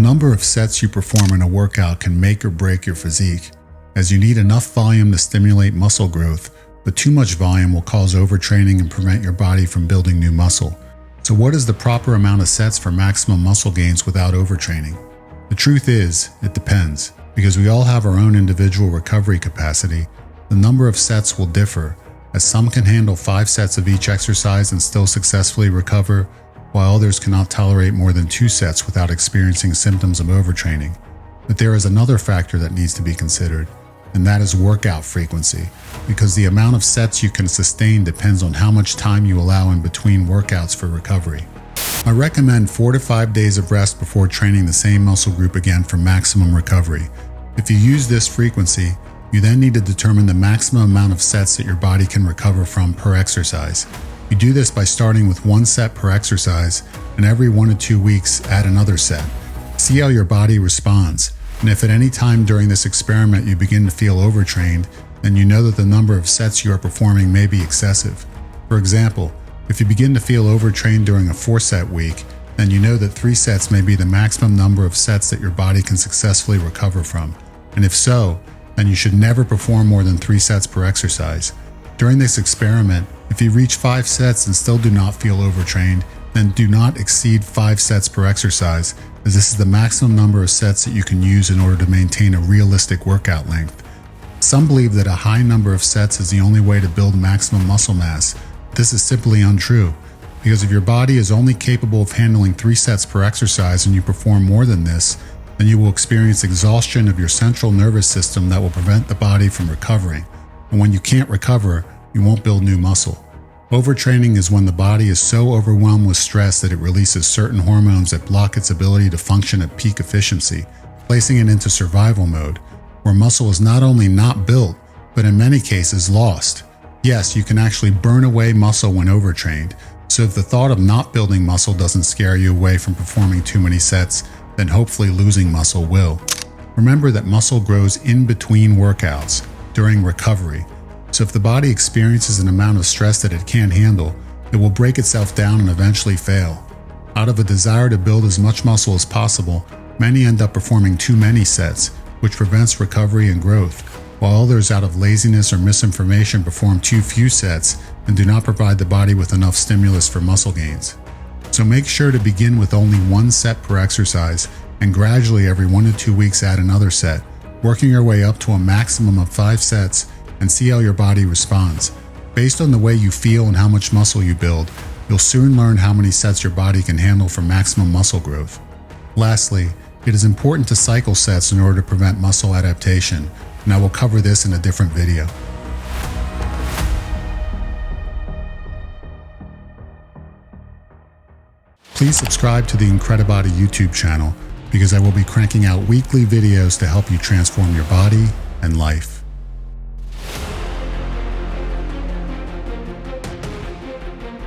number of sets you perform in a workout can make or break your physique, as you need enough volume to stimulate muscle growth, but too much volume will cause overtraining and prevent your body from building new muscle. So what is the proper amount of sets for maximum muscle gains without overtraining? The truth is, it depends. Because we all have our own individual recovery capacity, the number of sets will differ, as some can handle 5 sets of each exercise and still successfully recover, while others cannot tolerate more than 2 sets without experiencing symptoms of overtraining. But there is another factor that needs to be considered, and that is workout frequency, because the amount of sets you can sustain depends on how much time you allow in between workouts for recovery. I recommend 4 to 5 days of rest before training the same muscle group again for maximum recovery. If you use this frequency, you then need to determine the maximum amount of sets that your body can recover from per exercise. You do this by starting with 1 set per exercise, and every 1 to 2 weeks add another set. See how your body responds, and if at any time during this experiment you begin to feel overtrained, then you know that the number of sets you are performing may be excessive. For example, if you begin to feel overtrained during a 4-set week, then you know that 3 sets may be the maximum number of sets that your body can successfully recover from. And if so, then you should never perform more than 3 sets per exercise. During this experiment, if you reach 5 sets and still do not feel overtrained, then do not exceed 5 sets per exercise, as this is the maximum number of sets that you can use in order to maintain a realistic workout length. Some believe that a high number of sets is the only way to build maximum muscle mass. This is simply untrue, because if your body is only capable of handling 3 sets per exercise and you perform more than this, then you will experience exhaustion of your central nervous system that will prevent the body from recovering. And when you can't recover, you won't build new muscle. Overtraining is when the body is so overwhelmed with stress that it releases certain hormones that block its ability to function at peak efficiency, placing it into survival mode, where muscle is not only not built, but in many cases lost. Yes, you can actually burn away muscle when overtrained, so if the thought of not building muscle doesn't scare you away from performing too many sets, then hopefully losing muscle will. Remember that muscle grows in between workouts, during recovery, so if the body experiences an amount of stress that it can't handle, it will break itself down and eventually fail. Out of a desire to build as much muscle as possible, many end up performing too many sets, which prevents recovery and growth, while others out of laziness or misinformation perform too few sets and do not provide the body with enough stimulus for muscle gains. So make sure to begin with only 1 set per exercise and gradually every 1 to 2 weeks add another set, working your way up to a maximum of 5 sets and see how your body responds. Based on the way you feel and how much muscle you build, you'll soon learn how many sets your body can handle for maximum muscle growth. Lastly, it is important to cycle sets in order to prevent muscle adaptation, and I will cover this in a different video. Please subscribe to the Incredibody YouTube channel because I will be cranking out weekly videos to help you transform your body and life.